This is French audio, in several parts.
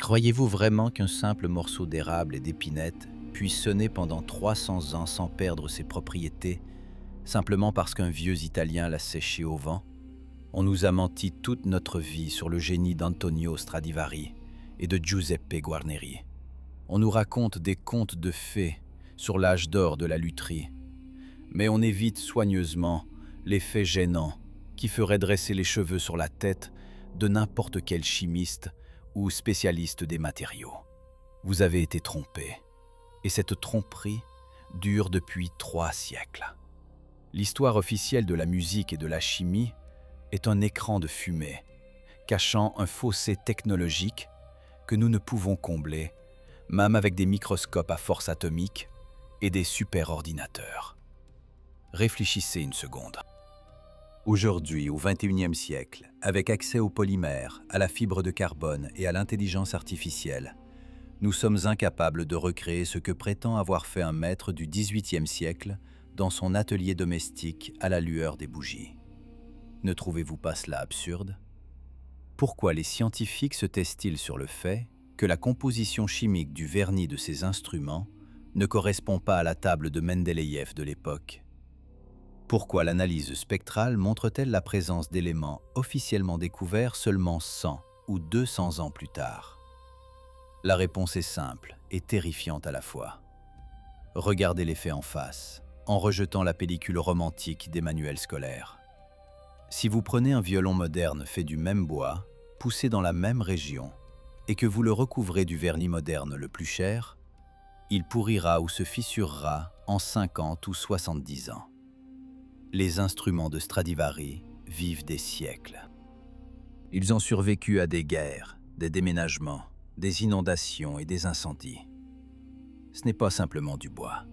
Croyez-vous vraiment qu'un simple morceau d'érable et d'épinette puisse sonner pendant 300 ans sans perdre ses propriétés, simplement parce qu'un vieux Italien l'a séché au vent? On nous a menti toute notre vie sur le génie d'Antonio Stradivari et de Giuseppe Guarneri. On nous raconte des contes de fées sur l'âge d'or de la lutherie, mais on évite soigneusement les faits gênants qui feraient dresser les cheveux sur la tête de n'importe quel chimiste ou spécialiste des matériaux. Vous avez été trompé, et cette tromperie dure depuis 3 siècles. L'histoire officielle de la musique et de la chimie est un écran de fumée, cachant un fossé technologique que nous ne pouvons combler, même avec des microscopes à force atomique et des superordinateurs. Réfléchissez une seconde. Aujourd'hui, au XXIe siècle, avec accès aux polymères, à la fibre de carbone et à l'intelligence artificielle, nous sommes incapables de recréer ce que prétend avoir fait un maître du XVIIIe siècle dans son atelier domestique à la lueur des bougies. Ne trouvez-vous pas cela absurde? Pourquoi les scientifiques se taisent-ils sur le fait que la composition chimique du vernis de ces instruments ne correspond pas à la table de Mendeleïev de l'époque? Pourquoi l'analyse spectrale montre-t-elle la présence d'éléments officiellement découverts seulement 100 ou 200 ans plus tard? La réponse est simple et terrifiante à la fois. Regardez les faits en face, en rejetant la pellicule romantique des manuels scolaires. Si vous prenez un violon moderne fait du même bois, poussé dans la même région, et que vous le recouvrez du vernis moderne le plus cher, il pourrira ou se fissurera en 50 ou 70 ans. Les instruments de Stradivari vivent des siècles. Ils ont survécu à des guerres, des déménagements, des inondations et des incendies. Ce n'est pas simplement du bois.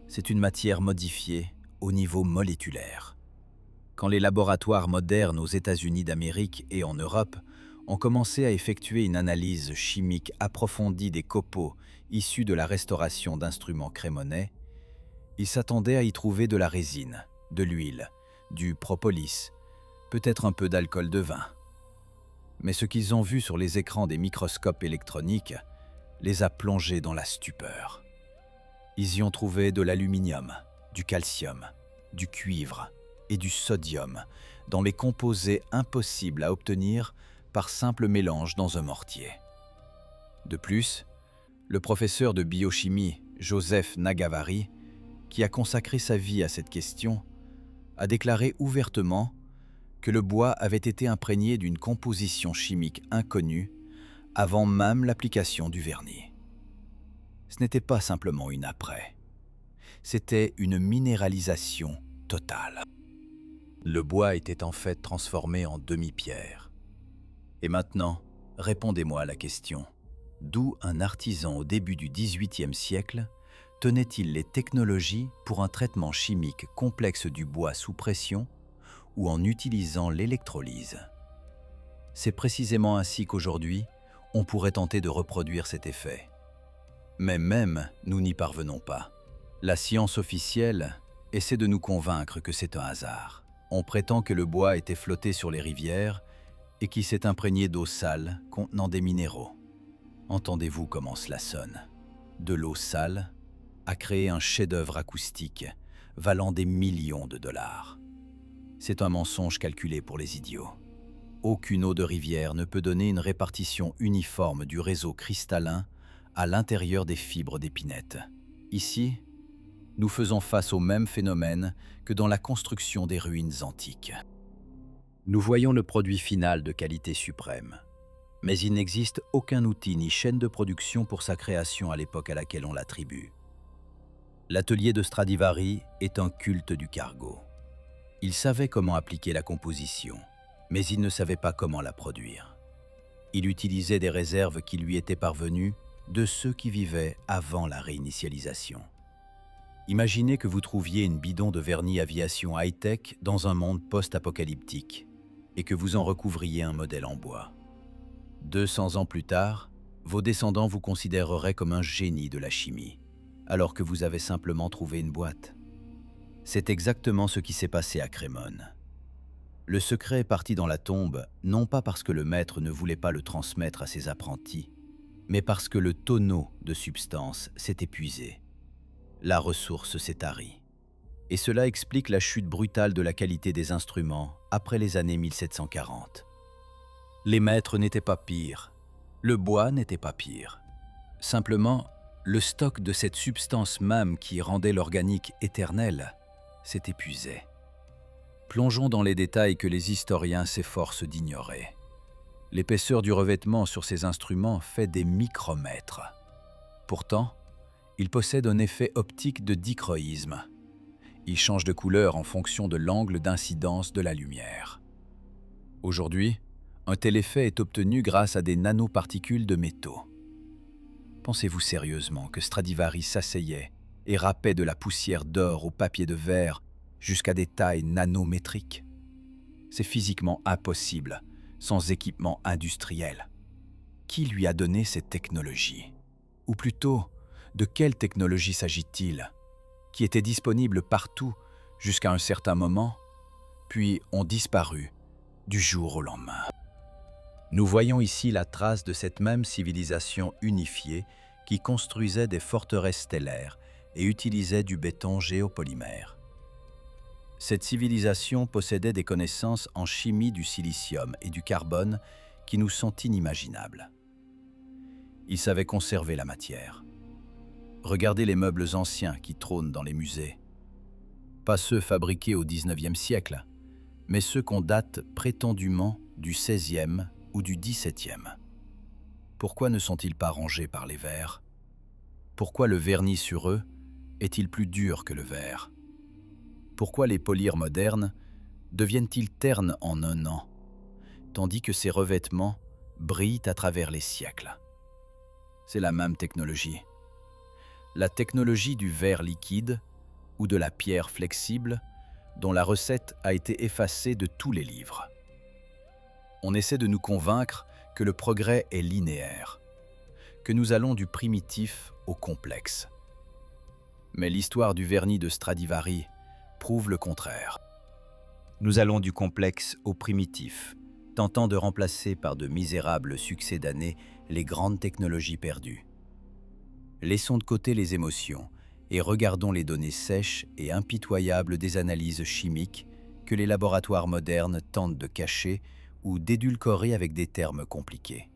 C'est une matière modifiée au niveau moléculaire. Quand les laboratoires modernes aux États-Unis d'Amérique et en Europe ont commencé à effectuer une analyse chimique approfondie des copeaux issus de la restauration d'instruments crémonais, ils s'attendaient à y trouver de la résine, de l'huile, du propolis, peut-être un peu d'alcool de vin. Mais ce qu'ils ont vu sur les écrans des microscopes électroniques les a plongés dans la stupeur. Ils y ont trouvé de l'aluminium, du calcium, du cuivre et du sodium dans les composés impossibles à obtenir par simple mélange dans un mortier. De plus, le professeur de biochimie Joseph Nagavari, qui a consacré sa vie à cette question, a déclaré ouvertement que le bois avait été imprégné d'une composition chimique inconnue avant même l'application du vernis. Ce n'était pas simplement une après, c'était une minéralisation totale. Le bois était en fait transformé en demi-pierre. Et maintenant, répondez-moi à la question. D'où un artisan au début du XVIIIe siècle tenait-il les technologies pour un traitement chimique complexe du bois sous pression ou en utilisant l'électrolyse? C'est précisément ainsi qu'aujourd'hui, on pourrait tenter de reproduire cet effet. Mais même, nous n'y parvenons pas. La science officielle essaie de nous convaincre que c'est un hasard. On prétend que le bois était flotté sur les rivières et qu'il s'est imprégné d'eau sale contenant des minéraux. Entendez-vous comment cela sonne? De l'eau sale a créé un chef-d'œuvre acoustique valant des millions de dollars. C'est un mensonge calculé pour les idiots. Aucune eau de rivière ne peut donner une répartition uniforme du réseau cristallin à l'intérieur des fibres d'épinette. Ici, nous faisons face au même phénomène que dans la construction des ruines antiques. Nous voyons le produit final de qualité suprême, mais il n'existe aucun outil ni chaîne de production pour sa création à l'époque à laquelle on l'attribue. L'atelier de Stradivari est un culte du cargo. Il savait comment appliquer la composition, mais il ne savait pas comment la produire. Il utilisait des réserves qui lui étaient parvenues de ceux qui vivaient avant la réinitialisation. Imaginez que vous trouviez une bidon de vernis aviation high-tech dans un monde post-apocalyptique et que vous en recouvriez un modèle en bois. 200 ans plus tard, vos descendants vous considéreraient comme un génie de la chimie, alors que vous avez simplement trouvé une boîte. C'est exactement ce qui s'est passé à Crémone. Le secret est parti dans la tombe, non pas parce que le maître ne voulait pas le transmettre à ses apprentis, mais parce que le tonneau de substance s'est épuisé. La ressource s'est tarie. Et cela explique la chute brutale de la qualité des instruments après les années 1740. Les maîtres n'étaient pas pires, le bois n'était pas pire. Simplement, le stock de cette substance même qui rendait l'organique éternel s'est épuisé. Plongeons dans les détails que les historiens s'efforcent d'ignorer. L'épaisseur du revêtement sur ces instruments fait des micromètres. Pourtant, ils possèdent un effet optique de dichroïsme. Ils changent de couleur en fonction de l'angle d'incidence de la lumière. Aujourd'hui, un tel effet est obtenu grâce à des nanoparticules de métaux. Pensez-vous sérieusement que Stradivari s'asseyait et râpait de la poussière d'or au papier de verre jusqu'à des tailles nanométriques? C'est physiquement impossible, sans équipement industriel. Qui lui a donné cette technologie? Ou plutôt, de quelle technologie s'agit-il? Qui étaient disponibles partout jusqu'à un certain moment, puis ont disparu du jour au lendemain. Nous voyons ici la trace de cette même civilisation unifiée qui construisait des forteresses stellaires et utilisait du béton géopolymère. Cette civilisation possédait des connaissances en chimie du silicium et du carbone qui nous sont inimaginables. Ils savaient conserver la matière. Regardez les meubles anciens qui trônent dans les musées. Pas ceux fabriqués au XIXe siècle, mais ceux qu'on date prétendument du XVIe ou du XVIIe. Pourquoi ne sont-ils pas rangés par les vers? Pourquoi le vernis sur eux est-il plus dur que le verre? Pourquoi les polir modernes deviennent-ils ternes en un an, tandis que ces revêtements brillent à travers les siècles? C'est la même technologie. La technologie du verre liquide ou de la pierre flexible dont la recette a été effacée de tous les livres. On essaie de nous convaincre que le progrès est linéaire, que nous allons du primitif au complexe. Mais l'histoire du vernis de Stradivari prouve le contraire. Nous allons du complexe au primitif, tentant de remplacer par de misérables succès d'années les grandes technologies perdues. Laissons de côté les émotions et regardons les données sèches et impitoyables des analyses chimiques que les laboratoires modernes tentent de cacher ou d'édulcorer avec des termes compliqués.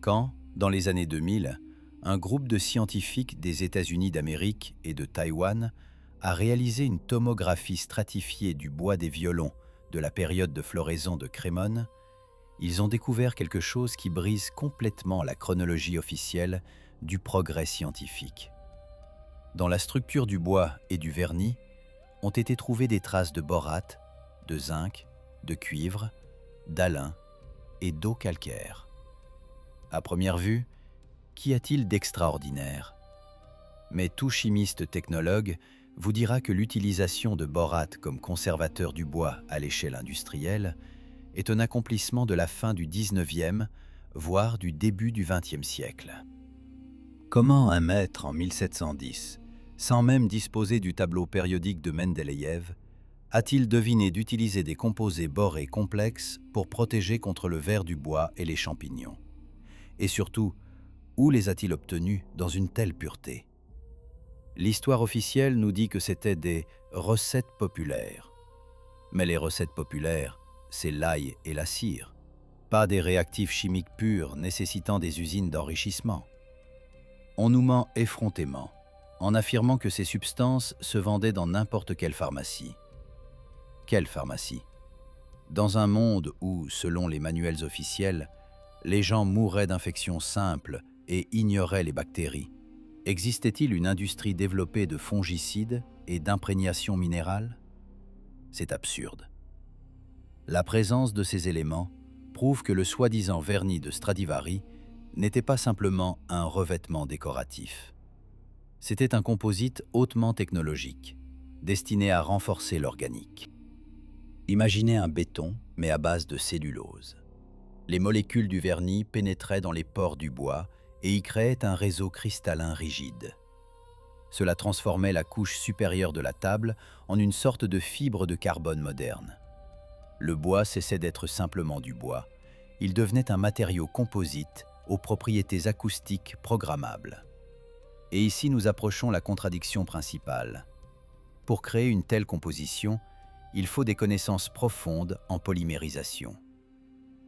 Quand, dans les années 2000, un groupe de scientifiques des États-Unis d'Amérique et de Taïwan a réalisé une tomographie stratifiée du bois des violons de la période de floraison de Crémone, ils ont découvert quelque chose qui brise complètement la chronologie officielle du progrès scientifique. Dans la structure du bois et du vernis ont été trouvées des traces de borate, de zinc, de cuivre, d'alun et d'eau calcaire. À première vue, qu'y a-t-il d'extraordinaire? Mais tout chimiste technologue vous dira que l'utilisation de borate comme conservateur du bois à l'échelle industrielle est un accomplissement de la fin du XIXe, voire du début du XXe siècle. Comment un maître en 1710, sans même disposer du tableau périodique de Mendeleïev, a-t-il deviné d'utiliser des composés borés complexes pour protéger contre le ver du bois et les champignons? Et surtout, où les a-t-il obtenus dans une telle pureté? L'histoire officielle nous dit que c'était des recettes populaires. Mais les recettes populaires, c'est l'ail et la cire, pas des réactifs chimiques purs nécessitant des usines d'enrichissement. On nous ment effrontément en affirmant que ces substances se vendaient dans n'importe quelle pharmacie. Quelle pharmacie? Dans un monde où, selon les manuels officiels, les gens mouraient d'infections simples et ignoraient les bactéries, existait-il une industrie développée de fongicides et d'imprégnation minérale? C'est absurde. La présence de ces éléments prouve que le soi-disant vernis de Stradivari n'était pas simplement un revêtement décoratif. C'était un composite hautement technologique, destiné à renforcer l'organique. Imaginez un béton, mais à base de cellulose. Les molécules du vernis pénétraient dans les pores du bois et y créaient un réseau cristallin rigide. Cela transformait la couche supérieure de la table en une sorte de fibre de carbone moderne. Le bois cessait d'être simplement du bois. Il devenait un matériau composite aux propriétés acoustiques programmables. Et ici nous approchons la contradiction principale. Pour créer une telle composition, il faut des connaissances profondes en polymérisation.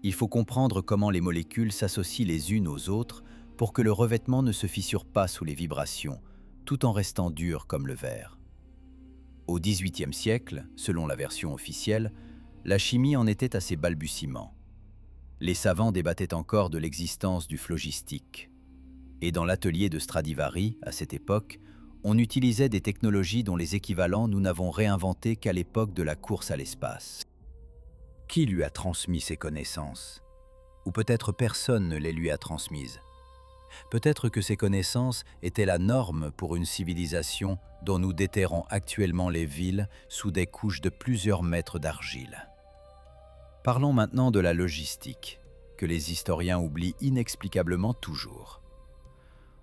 Il faut comprendre comment les molécules s'associent les unes aux autres pour que le revêtement ne se fissure pas sous les vibrations, tout en restant dur comme le verre. Au XVIIIe siècle, selon la version officielle, la chimie en était à ses balbutiements. Les savants débattaient encore de l'existence du phlogistique. Et dans l'atelier de Stradivari, à cette époque, on utilisait des technologies dont les équivalents nous n'avons réinventés qu'à l'époque de la course à l'espace. Qui lui a transmis ces connaissances? Ou peut-être personne ne les lui a transmises. Peut-être que ces connaissances étaient la norme pour une civilisation dont nous déterrons actuellement les villes sous des couches de plusieurs mètres d'argile. Parlons maintenant de la logistique, que les historiens oublient inexplicablement toujours.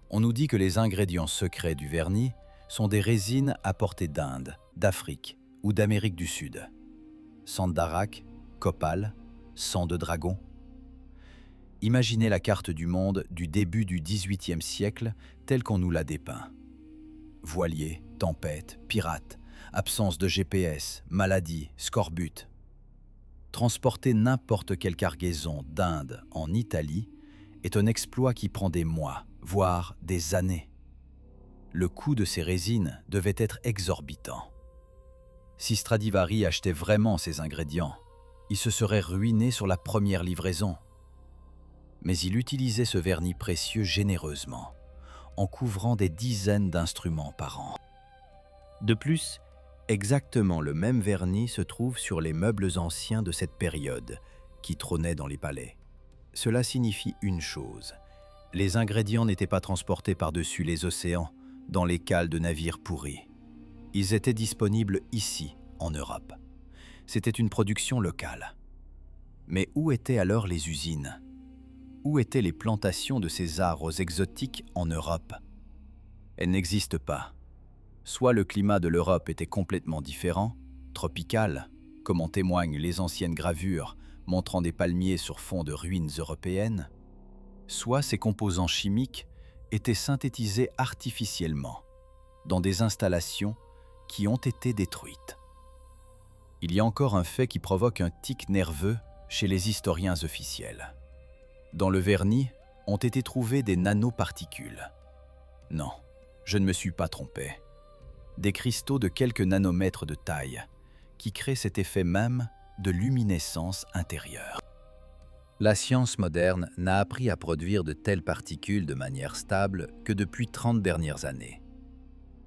On nous dit que les ingrédients secrets du vernis sont des résines apportées d'Inde, d'Afrique ou d'Amérique du Sud. Sandarak, copal, sang de dragon. Imaginez la carte du monde du début du XVIIIe siècle telle qu'on nous l'a dépeint. Voiliers, tempêtes, pirates, absence de GPS, maladies, scorbut. Transporter n'importe quelle cargaison d'Inde en Italie est un exploit qui prend des mois, voire des années. Le coût de ces résines devait être exorbitant. Si Stradivari achetait vraiment ces ingrédients, il se serait ruiné sur la première livraison. Mais il utilisait ce vernis précieux généreusement, en couvrant des dizaines d'instruments par an. De plus, exactement le même vernis se trouve sur les meubles anciens de cette période, qui trônaient dans les palais. Cela signifie une chose. Les ingrédients n'étaient pas transportés par-dessus les océans, dans les cales de navires pourris. Ils étaient disponibles ici, en Europe. C'était une production locale. Mais où étaient alors les usines? Où étaient les plantations de ces arbres exotiques en Europe? Elles n'existent pas. Soit le climat de l'Europe était complètement différent, tropical, comme en témoignent les anciennes gravures montrant des palmiers sur fond de ruines européennes, soit ces composants chimiques étaient synthétisés artificiellement dans des installations qui ont été détruites. Il y a encore un fait qui provoque un tic nerveux chez les historiens officiels. Dans le vernis ont été trouvées des nanoparticules. Non, je ne me suis pas trompé. Des cristaux de quelques nanomètres de taille qui créent cet effet même de luminescence intérieure. La science moderne n'a appris à produire de telles particules de manière stable que depuis 30 dernières années.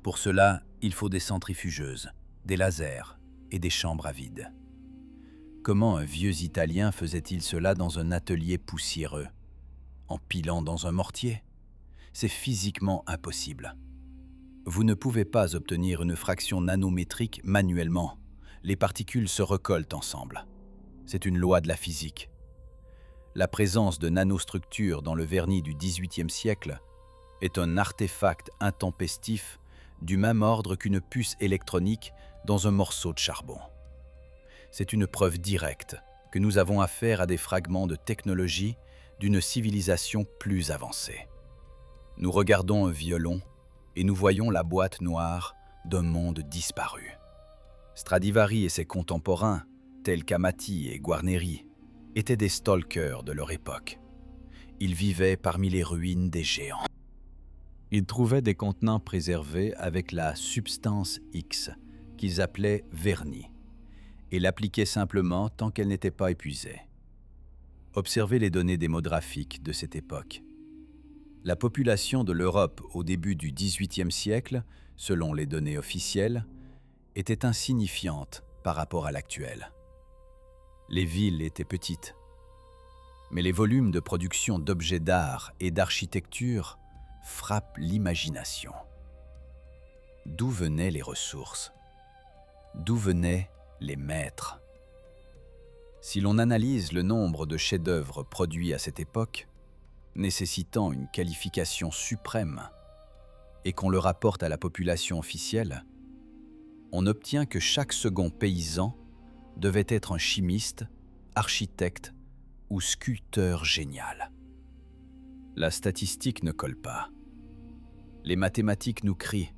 Pour cela, il faut des centrifugeuses, des lasers et des chambres à vide. Comment un vieux Italien faisait-il cela dans un atelier poussiéreux? En pilant dans un mortier? C'est physiquement impossible. Vous ne pouvez pas obtenir une fraction nanométrique manuellement. Les particules se recollent ensemble. C'est une loi de la physique. La présence de nanostructures dans le vernis du XVIIIe siècle est un artefact intempestif du même ordre qu'une puce électronique dans un morceau de charbon. C'est une preuve directe que nous avons affaire à des fragments de technologie d'une civilisation plus avancée. Nous regardons un violon et nous voyons la boîte noire d'un monde disparu. Stradivari et ses contemporains, tels qu'Amati et Guarneri, étaient des stalkers de leur époque. Ils vivaient parmi les ruines des géants. Ils trouvaient des contenants préservés avec la substance X, qu'ils appelaient vernis, et l'appliquaient simplement tant qu'elle n'était pas épuisée. Observez les données démographiques de cette époque. La population de l'Europe au début du XVIIIe siècle, selon les données officielles, était insignifiante par rapport à l'actuelle. Les villes étaient petites, mais les volumes de production d'objets d'art et d'architecture frappent l'imagination. D'où venaient les ressources? D'où venaient les maîtres? Si l'on analyse le nombre de chefs-d'œuvre produits à cette époque, nécessitant une qualification suprême, et qu'on le rapporte à la population officielle, on obtient que chaque second paysan devait être un chimiste, architecte ou sculpteur génial. La statistique ne colle pas. Les mathématiques nous crient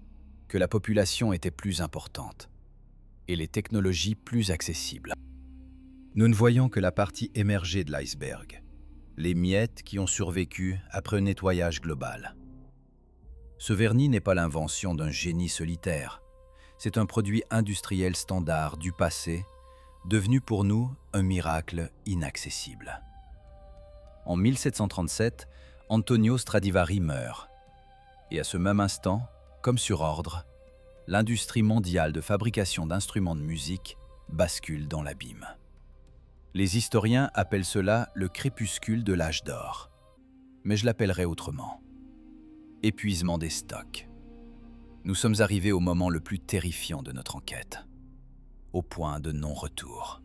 que la population était plus importante et les technologies plus accessibles. Nous ne voyons que la partie émergée de l'iceberg, les miettes qui ont survécu après un nettoyage global. Ce vernis n'est pas l'invention d'un génie solitaire, c'est un produit industriel standard du passé, devenu pour nous un miracle inaccessible. En 1737, Antonio Stradivari meurt, et à ce même instant, comme sur ordre, l'industrie mondiale de fabrication d'instruments de musique bascule dans l'abîme. Les historiens appellent cela le crépuscule de l'âge d'or, mais je l'appellerai autrement. Épuisement des stocks. Nous sommes arrivés au moment le plus terrifiant de notre enquête, au point de non-retour.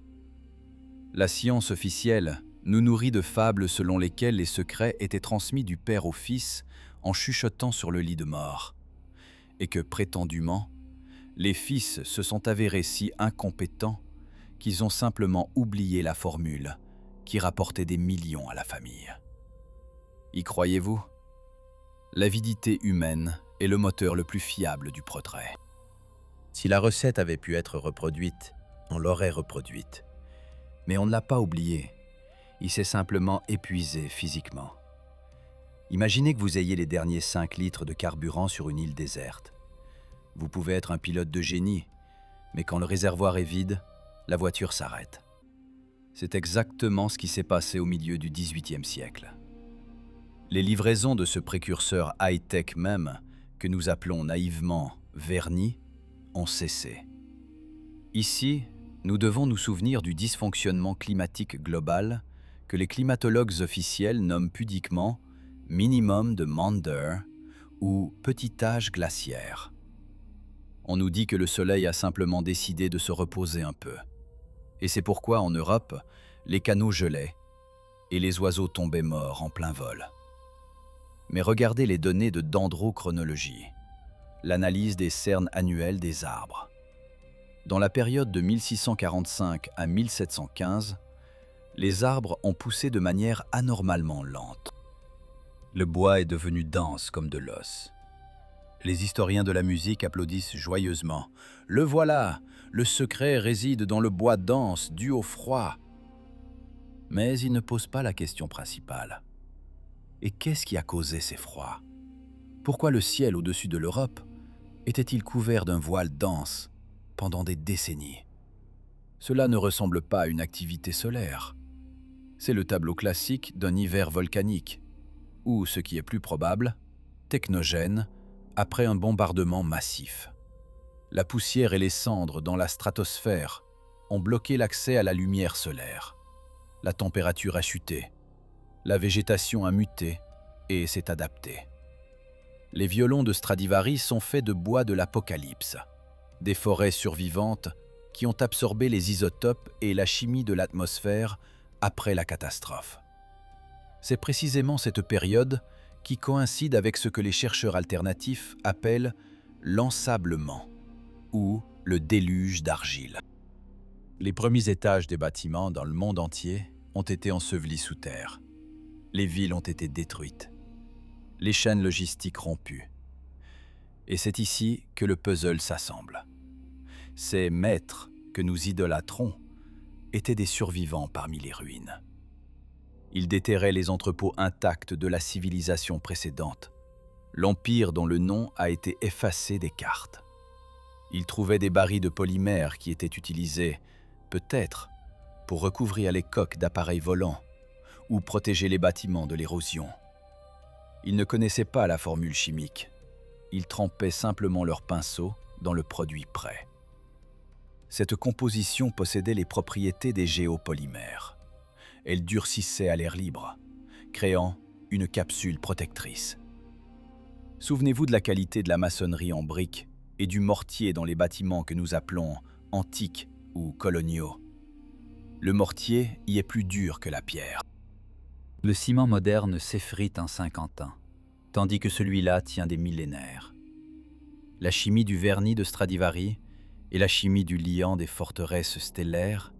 La science officielle nous nourrit de fables selon lesquelles les secrets étaient transmis du père au fils en chuchotant sur le lit de mort, et que, prétendument, les fils se sont avérés si incompétents qu'ils ont simplement oublié la formule qui rapportait des millions à la famille. Y croyez-vous? L'avidité humaine est le moteur le plus fiable du progrès. Si la recette avait pu être reproduite, on l'aurait reproduite. Mais on ne l'a pas oublié. Il s'est simplement épuisé physiquement. Imaginez que vous ayez les derniers 5 litres de carburant sur une île déserte. Vous pouvez être un pilote de génie, mais quand le réservoir est vide, la voiture s'arrête. C'est exactement ce qui s'est passé au milieu du XVIIIe siècle. Les livraisons de ce précurseur high-tech même, que nous appelons naïvement vernis, ont cessé. Ici, nous devons nous souvenir du dysfonctionnement climatique global que les climatologues officiels nomment pudiquement minimum de Maunder ou petit âge glaciaire. On nous dit que le soleil a simplement décidé de se reposer un peu. Et c'est pourquoi en Europe, les canaux gelaient et les oiseaux tombaient morts en plein vol. Mais regardez les données de dendrochronologie, l'analyse des cernes annuelles des arbres. Dans la période de 1645 à 1715, les arbres ont poussé de manière anormalement lente. Le bois est devenu dense comme de l'os. Les historiens de la musique applaudissent joyeusement. « Le voilà! Le secret réside dans le bois dense dû au froid. » Mais ils ne posent pas la question principale. Et qu'est-ce qui a causé ces froids? Pourquoi le ciel au-dessus de l'Europe était-il couvert d'un voile dense pendant des décennies? Cela ne ressemble pas à une activité solaire. C'est le tableau classique d'un hiver volcanique, ou, ce qui est plus probable, technogène, après un bombardement massif. La poussière et les cendres dans la stratosphère ont bloqué l'accès à la lumière solaire. La température a chuté, la végétation a muté et s'est adaptée. Les violons de Stradivari sont faits de bois de l'Apocalypse, des forêts survivantes qui ont absorbé les isotopes et la chimie de l'atmosphère après la catastrophe. C'est précisément cette période qui coïncide avec ce que les chercheurs alternatifs appellent l'ensablement ou le déluge d'argile. Les premiers étages des bâtiments dans le monde entier ont été ensevelis sous terre. Les villes ont été détruites. Les chaînes logistiques rompues. Et c'est ici que le puzzle s'assemble. Ces maîtres que nous idolâtrons étaient des survivants parmi les ruines. Ils déterraient les entrepôts intacts de la civilisation précédente, l'empire dont le nom a été effacé des cartes. Ils trouvaient des barils de polymère qui étaient utilisés, peut-être, pour recouvrir les coques d'appareils volants ou protéger les bâtiments de l'érosion. Ils ne connaissaient pas la formule chimique. Ils trempaient simplement leur pinceau dans le produit prêt. Cette composition possédait les propriétés des géopolymères. Elle durcissait à l'air libre, créant une capsule protectrice. Souvenez-vous de la qualité de la maçonnerie en briques et du mortier dans les bâtiments que nous appelons antiques ou coloniaux. Le mortier y est plus dur que la pierre. Le ciment moderne s'effrite en 50 ans, tandis que celui-là tient des millénaires. La chimie du vernis de Stradivari et la chimie du liant des forteresses stellaires,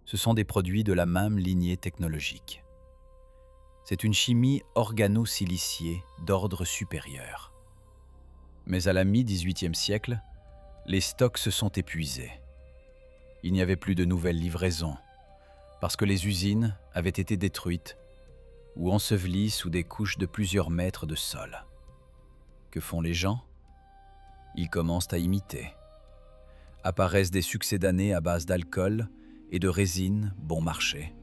ce sont des produits de la même lignée technologique. C'est une chimie organo-siliciée d'ordre supérieur. Mais à la mi-XVIIIe siècle, les stocks se sont épuisés. Il n'y avait plus de nouvelles livraisons, parce que les usines avaient été détruites ou ensevelies sous des couches de plusieurs mètres de sol. Que font les gens? Ils commencent à imiter. Apparaissent des succédanés à base d'alcool et de résine bon marché.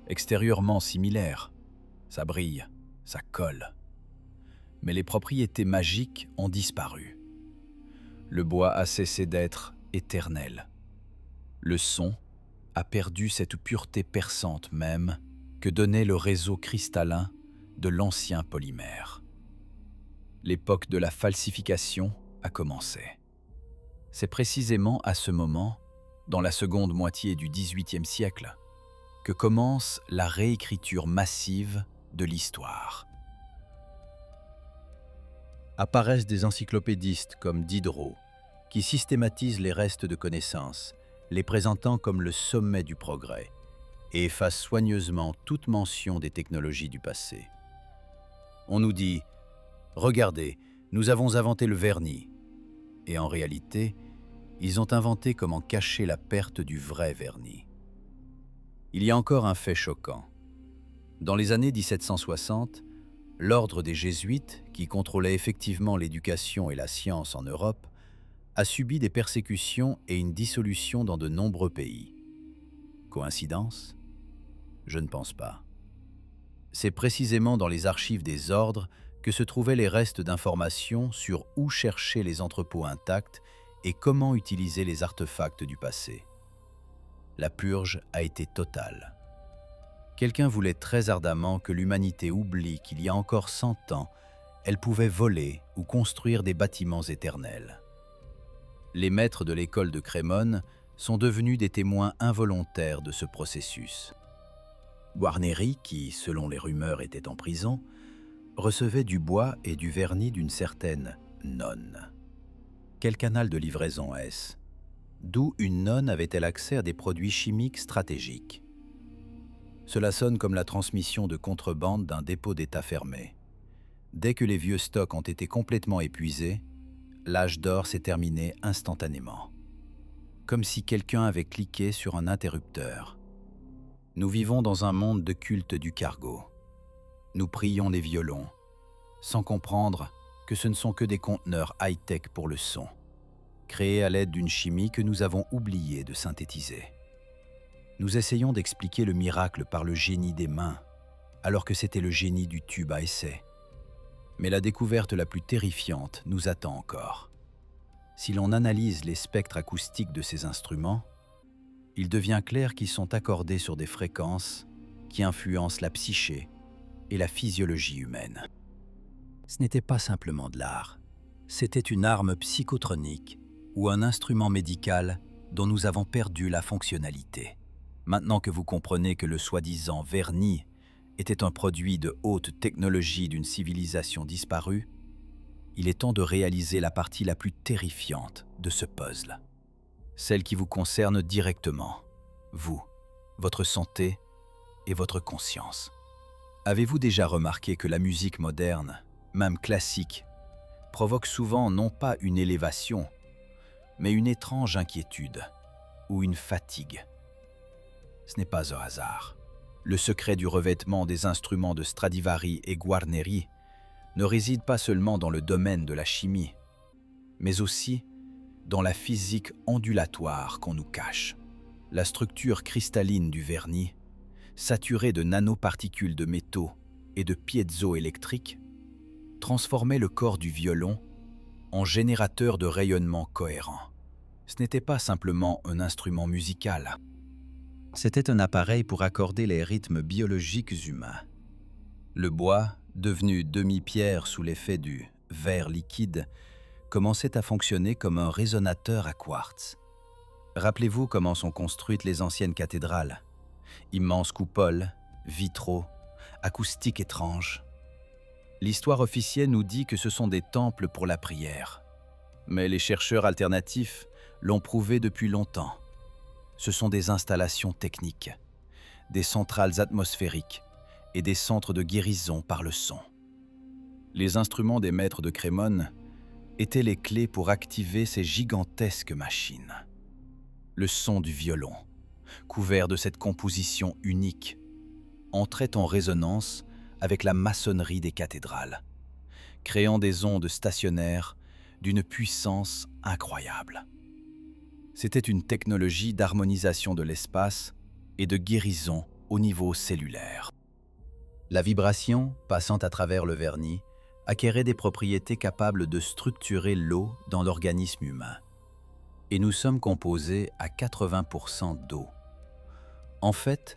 Extérieurement similaires, ça brille, ça colle. Mais les propriétés magiques ont disparu. Le bois a cessé d'être éternel. Le son a perdu cette pureté perçante même que donnait le réseau cristallin de l'ancien polymère. L'époque de la falsification a commencé. C'est précisément à ce moment, dans la seconde moitié du XVIIIe siècle, que commence la réécriture massive de l'histoire. Apparaissent des encyclopédistes comme Diderot, qui systématisent les restes de connaissances, les présentant comme le sommet du progrès, et effacent soigneusement toute mention des technologies du passé. On nous dit « Regardez, nous avons inventé le vernis », et en réalité, ils ont inventé comment cacher la perte du vrai vernis. Il y a encore un fait choquant. Dans les années 1760, l'ordre des Jésuites, qui contrôlait effectivement l'éducation et la science en Europe, a subi des persécutions et une dissolution dans de nombreux pays. Coïncidence? Je ne pense pas. C'est précisément dans les archives des ordres que se trouvaient les restes d'informations sur où chercher les entrepôts intacts et comment utiliser les artefacts du passé. La purge a été totale. Quelqu'un voulait très ardemment que l'humanité oublie qu'il y a encore 100 ans, elle pouvait voler ou construire des bâtiments éternels. Les maîtres de l'école de Crémone sont devenus des témoins involontaires de ce processus. Guarneri, qui, selon les rumeurs, était en prison, recevait du bois et du vernis d'une certaine nonne. Quel canal de livraison est-ce? D'où une nonne avait-elle accès à des produits chimiques stratégiques? Cela sonne comme la transmission de contrebande d'un dépôt d'État fermé. Dès que les vieux stocks ont été complètement épuisés, l'âge d'or s'est terminé instantanément. Comme si quelqu'un avait cliqué sur un interrupteur. Nous vivons dans un monde de culte du cargo. Nous prions les violons, sans comprendre que ce ne sont que des conteneurs high-tech pour le son, créés à l'aide d'une chimie que nous avons oublié de synthétiser. Nous essayons d'expliquer le miracle par le génie des mains, alors que c'était le génie du tube à essai. Mais la découverte la plus terrifiante nous attend encore. Si l'on analyse les spectres acoustiques de ces instruments, il devient clair qu'ils sont accordés sur des fréquences qui influencent la psyché et la physiologie humaine. Ce n'était pas simplement de l'art, c'était une arme psychotronique ou un instrument médical dont nous avons perdu la fonctionnalité. Maintenant que vous comprenez que le soi-disant vernis était un produit de haute technologie d'une civilisation disparue, il est temps de réaliser la partie la plus terrifiante de ce puzzle. Celle qui vous concerne directement, vous, votre santé et votre conscience. Avez-vous déjà remarqué que la musique moderne, même classique, provoque souvent non pas une élévation, mais une étrange inquiétude ou une fatigue? Ce n'est pas un hasard. Le secret du revêtement des instruments de Stradivari et Guarneri ne réside pas seulement dans le domaine de la chimie, mais aussi dans la physique ondulatoire qu'on nous cache. La structure cristalline du vernis, saturée de nanoparticules de métaux et de piezoélectriques, transformait le corps du violon en générateur de rayonnement cohérent. Ce n'était pas simplement un instrument musical. C'était un appareil pour accorder les rythmes biologiques humains. Le bois, devenu demi-pierre sous l'effet du verre liquide, commençait à fonctionner comme un résonateur à quartz. Rappelez-vous comment sont construites les anciennes cathédrales. Immenses coupoles, vitraux, acoustiques étranges. L'histoire officielle nous dit que ce sont des temples pour la prière. Mais les chercheurs alternatifs l'ont prouvé depuis longtemps. Ce sont des installations techniques, des centrales atmosphériques et des centres de guérison par le son. Les instruments des maîtres de Crémone étaient les clés pour activer ces gigantesques machines. Le son du violon, couvert de cette composition unique, entrait en résonance avec la maçonnerie des cathédrales, créant des ondes stationnaires d'une puissance incroyable. C'était une technologie d'harmonisation de l'espace et de guérison au niveau cellulaire. La vibration, passant à travers le vernis, acquérait des propriétés capables de structurer l'eau dans l'organisme humain. Et nous sommes composés à 80% d'eau. En fait,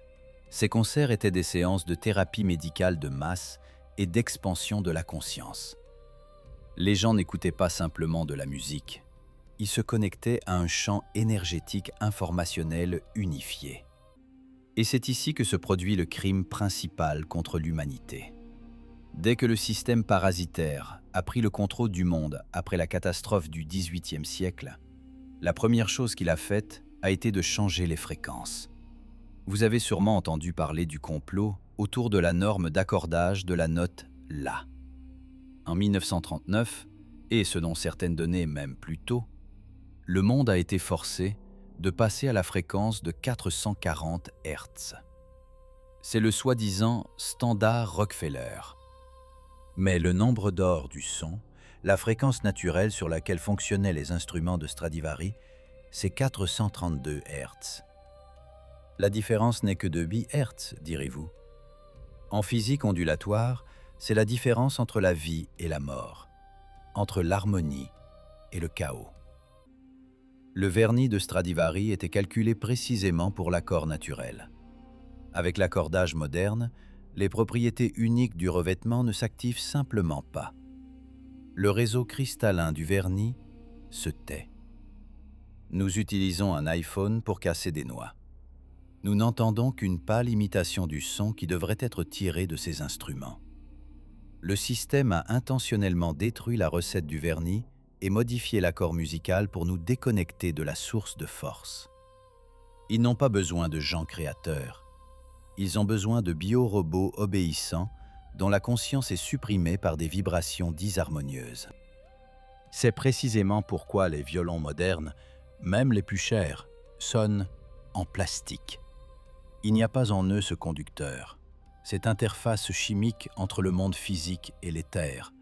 ces concerts étaient des séances de thérapie médicale de masse et d'expansion de la conscience. Les gens n'écoutaient pas simplement de la musique, ils se connectaient à un champ énergétique informationnel unifié. Et c'est ici que se produit le crime principal contre l'humanité. Dès que le système parasitaire a pris le contrôle du monde après la catastrophe du XVIIIe siècle, la première chose qu'il a faite a été de changer les fréquences. Vous avez sûrement entendu parler du complot autour de la norme d'accordage de la note La. En 1939, et selon certaines données même plus tôt, le monde a été forcé de passer à la fréquence de 440 Hz. C'est le soi-disant standard Rockefeller. Mais le nombre d'or du son, la fréquence naturelle sur laquelle fonctionnaient les instruments de Stradivari, c'est 432 Hz. La différence n'est que de 8 Hz, direz-vous. En physique ondulatoire, c'est la différence entre la vie et la mort, entre l'harmonie et le chaos. Le vernis de Stradivari était calculé précisément pour l'accord naturel. Avec l'accordage moderne, les propriétés uniques du revêtement ne s'activent simplement pas. Le réseau cristallin du vernis se tait. Nous utilisons un iPhone pour casser des noix. Nous n'entendons qu'une pâle imitation du son qui devrait être tiré de ces instruments. Le système a intentionnellement détruit la recette du vernis et modifié l'accord musical pour nous déconnecter de la source de force. Ils n'ont pas besoin de gens créateurs. Ils ont besoin de biorobots obéissants dont la conscience est supprimée par des vibrations disharmonieuses. C'est précisément pourquoi les violons modernes, même les plus chers, sonnent en plastique. Il n'y a pas en eux ce conducteur, cette interface chimique entre le monde physique et l'éther,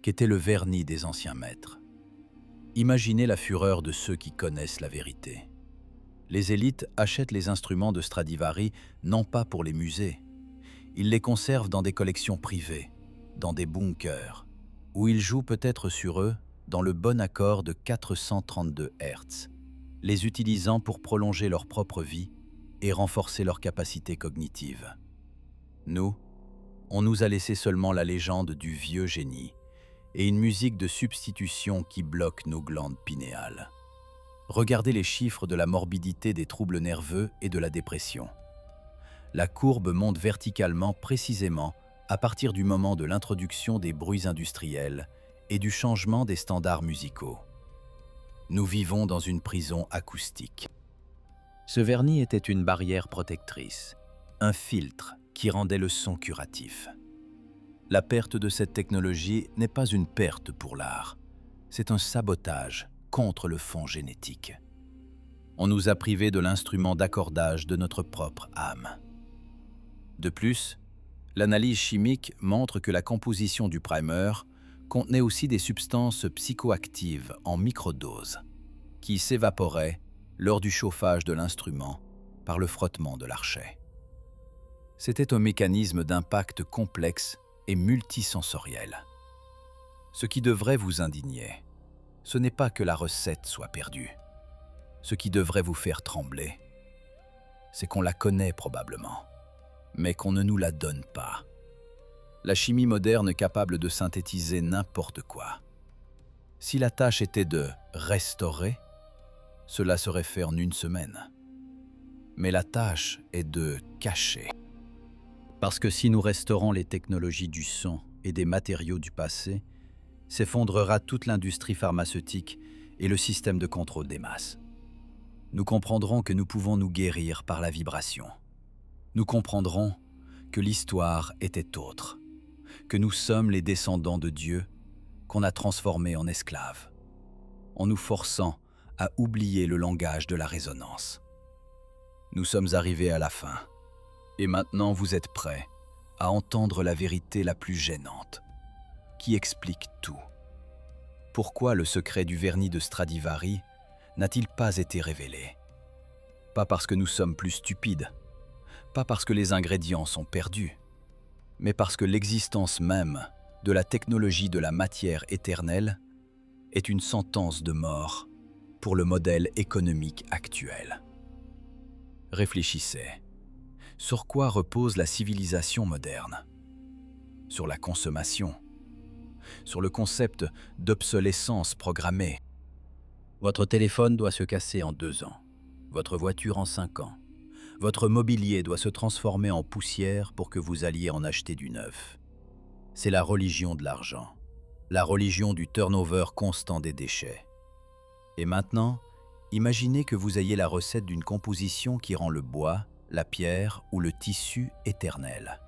qu'était le vernis des anciens maîtres. Imaginez la fureur de ceux qui connaissent la vérité. Les élites achètent les instruments de Stradivari non pas pour les musées. Ils les conservent dans des collections privées, dans des bunkers, où ils jouent peut-être sur eux dans le bon accord de 432 Hz, les utilisant pour prolonger leur propre vie et renforcer leur capacité cognitive. Nous, on nous a laissé seulement la légende du vieux génie et une musique de substitution qui bloque nos glandes pinéales. Regardez les chiffres de la morbidité des troubles nerveux et de la dépression. La courbe monte verticalement précisément à partir du moment de l'introduction des bruits industriels et du changement des standards musicaux. Nous vivons dans une prison acoustique. Ce vernis était une barrière protectrice, un filtre qui rendait le son curatif. La perte de cette technologie n'est pas une perte pour l'art, c'est un sabotage contre le fond génétique. On nous a privés de l'instrument d'accordage de notre propre âme. De plus, l'analyse chimique montre que la composition du primer contenait aussi des substances psychoactives en microdoses qui s'évaporaient lors du chauffage de l'instrument par le frottement de l'archet. C'était un mécanisme d'impact complexe et multisensoriel. Ce qui devrait vous indigner, ce n'est pas que la recette soit perdue. Ce qui devrait vous faire trembler, c'est qu'on la connaît probablement, mais qu'on ne nous la donne pas. La chimie moderne est capable de synthétiser n'importe quoi. Si la tâche était de restaurer, cela serait fait en une semaine. Mais la tâche est de cacher. Parce que si nous restaurons les technologies du son et des matériaux du passé, s'effondrera toute l'industrie pharmaceutique et le système de contrôle des masses. Nous comprendrons que nous pouvons nous guérir par la vibration. Nous comprendrons que l'histoire était autre, que nous sommes les descendants de Dieu qu'on a transformés en esclaves, en nous forçant à oublier le langage de la résonance. Nous sommes arrivés à la fin, et maintenant vous êtes prêts à entendre la vérité la plus gênante, qui explique tout. Pourquoi le secret du vernis de Stradivari n'a-t-il pas été révélé? Pas parce que nous sommes plus stupides, pas parce que les ingrédients sont perdus, mais parce que l'existence même de la technologie de la matière éternelle est une sentence de mort pour le modèle économique actuel. Réfléchissez. Sur quoi repose la civilisation moderne? Sur la consommation, sur le concept d'obsolescence programmée. Votre téléphone doit se casser en 2 ans, votre voiture en 5 ans. Votre mobilier doit se transformer en poussière pour que vous alliez en acheter du neuf. C'est la religion de l'argent, la religion du turnover constant des déchets. Et maintenant, imaginez que vous ayez la recette d'une composition qui rend le bois, la pierre ou le tissu éternel.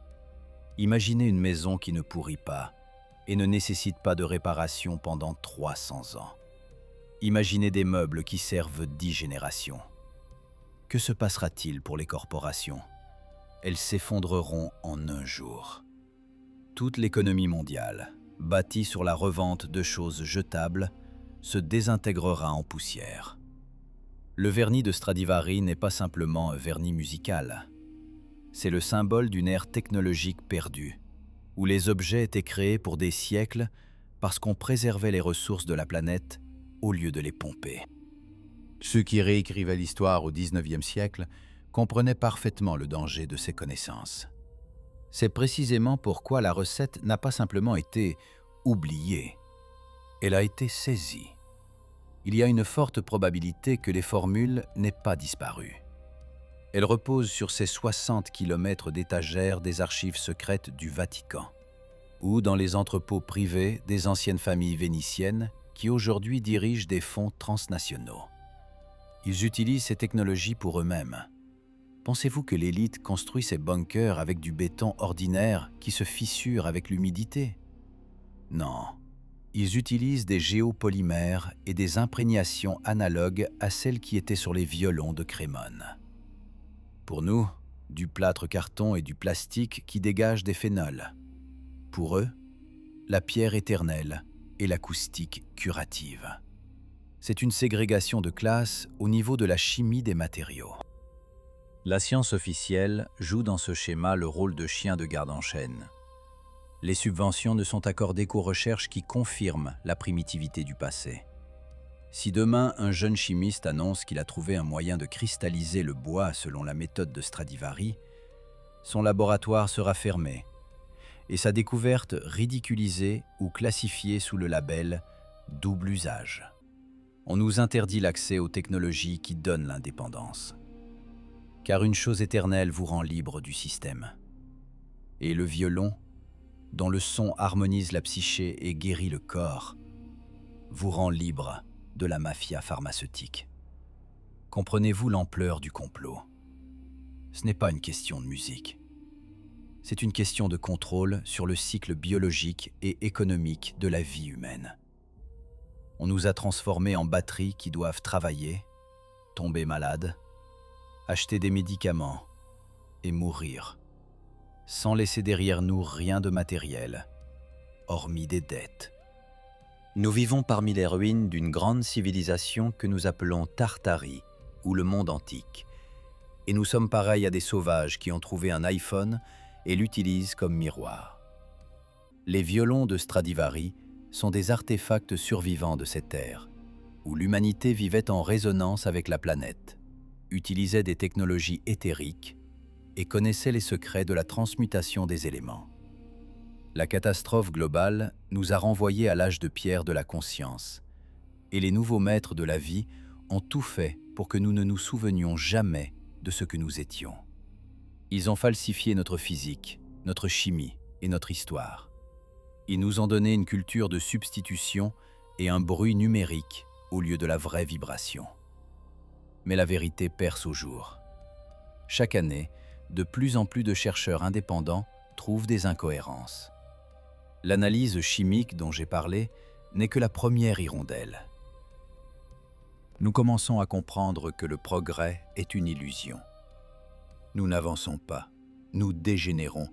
Imaginez une maison qui ne pourrit pas et ne nécessite pas de réparation pendant 300 ans. Imaginez des meubles qui servent 10 générations. Que se passera-t-il pour les corporations? Elles s'effondreront en un jour. Toute l'économie mondiale, bâtie sur la revente de choses jetables, se désintégrera en poussière. Le vernis de Stradivari n'est pas simplement un vernis musical. C'est le symbole d'une ère technologique perdue, où les objets étaient créés pour des siècles parce qu'on préservait les ressources de la planète au lieu de les pomper. Ceux qui réécrivaient l'histoire au XIXe siècle comprenaient parfaitement le danger de ces connaissances. C'est précisément pourquoi la recette n'a pas simplement été oubliée, elle a été saisie. Il y a une forte probabilité que les formules n'aient pas disparu. Elles reposent sur ces 60 kilomètres d'étagères des archives secrètes du Vatican, ou dans les entrepôts privés des anciennes familles vénitiennes qui aujourd'hui dirigent des fonds transnationaux. Ils utilisent ces technologies pour eux-mêmes. Pensez-vous que l'élite construit ces bunkers avec du béton ordinaire qui se fissure avec l'humidité? Non. Ils utilisent des géopolymères et des imprégnations analogues à celles qui étaient sur les violons de Crémone. Pour nous, du plâtre carton et du plastique qui dégagent des phénols. Pour eux, la pierre éternelle et l'acoustique curative. C'est une ségrégation de classe au niveau de la chimie des matériaux. La science officielle joue dans ce schéma le rôle de chien de garde en chaîne. Les subventions ne sont accordées qu'aux recherches qui confirment la primitivité du passé. Si demain un jeune chimiste annonce qu'il a trouvé un moyen de cristalliser le bois selon la méthode de Stradivari, son laboratoire sera fermé et sa découverte ridiculisée ou classifiée sous le label « double usage ». On nous interdit l'accès aux technologies qui donnent l'indépendance. Car une chose éternelle vous rend libre du système. Et le violon, dont le son harmonise la psyché et guérit le corps, vous rend libre de la mafia pharmaceutique. Comprenez-vous l'ampleur du complot? Ce n'est pas une question de musique. C'est une question de contrôle sur le cycle biologique et économique de la vie humaine. On nous a transformés en batteries qui doivent travailler, tomber malades, acheter des médicaments et mourir, sans laisser derrière nous rien de matériel, hormis des dettes. Nous vivons parmi les ruines d'une grande civilisation que nous appelons Tartarie, ou le monde antique, et nous sommes pareils à des sauvages qui ont trouvé un iPhone et l'utilisent comme miroir. Les violons de Stradivari sont des artefacts survivants de cette ère, où l'humanité vivait en résonance avec la planète, utilisait des technologies éthériques et connaissait les secrets de la transmutation des éléments. La catastrophe globale nous a renvoyés à l'âge de pierre de la conscience, et les nouveaux maîtres de la vie ont tout fait pour que nous ne nous souvenions jamais de ce que nous étions. Ils ont falsifié notre physique, notre chimie et notre histoire. Ils nous ont donné une culture de substitution et un bruit numérique au lieu de la vraie vibration. Mais la vérité perce au jour. Chaque année, de plus en plus de chercheurs indépendants trouvent des incohérences. L'analyse chimique dont j'ai parlé n'est que la première hirondelle. Nous commençons à comprendre que le progrès est une illusion. Nous n'avançons pas, nous dégénérons,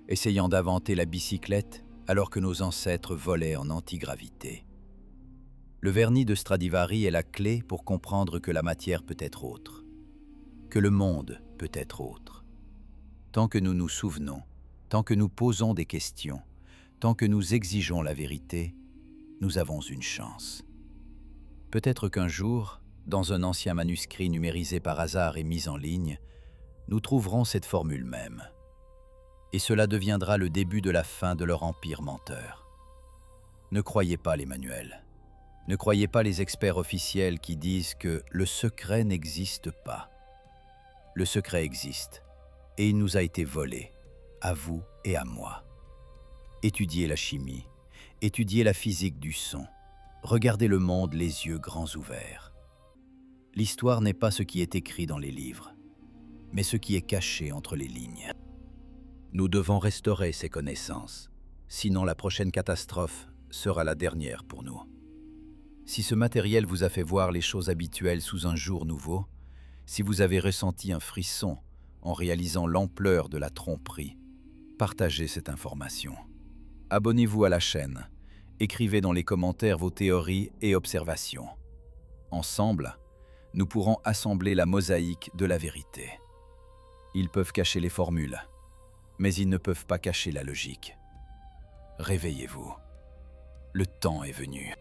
essayant d'inventer la bicyclette alors que nos ancêtres volaient en antigravité. Le vernis de Stradivari est la clé pour comprendre que la matière peut être autre, que le monde peut être autre. Tant que nous nous souvenons, tant que nous posons des questions, tant que nous exigeons la vérité, nous avons une chance. Peut-être qu'un jour, dans un ancien manuscrit numérisé par hasard et mis en ligne, nous trouverons cette formule même. Et cela deviendra le début de la fin de leur empire menteur. Ne croyez pas les manuels. Ne croyez pas les experts officiels qui disent que le secret n'existe pas. Le secret existe, et il nous a été volé, à vous et à moi. Étudiez la chimie, étudiez la physique du son, regardez le monde les yeux grands ouverts. L'histoire n'est pas ce qui est écrit dans les livres, mais ce qui est caché entre les lignes. Nous devons restaurer ces connaissances, sinon la prochaine catastrophe sera la dernière pour nous. Si ce matériel vous a fait voir les choses habituelles sous un jour nouveau, si vous avez ressenti un frisson en réalisant l'ampleur de la tromperie, partagez cette information. Abonnez-vous à la chaîne, écrivez dans les commentaires vos théories et observations. Ensemble, nous pourrons assembler la mosaïque de la vérité. Ils peuvent cacher les formules, mais ils ne peuvent pas cacher la logique. Réveillez-vous. Le temps est venu.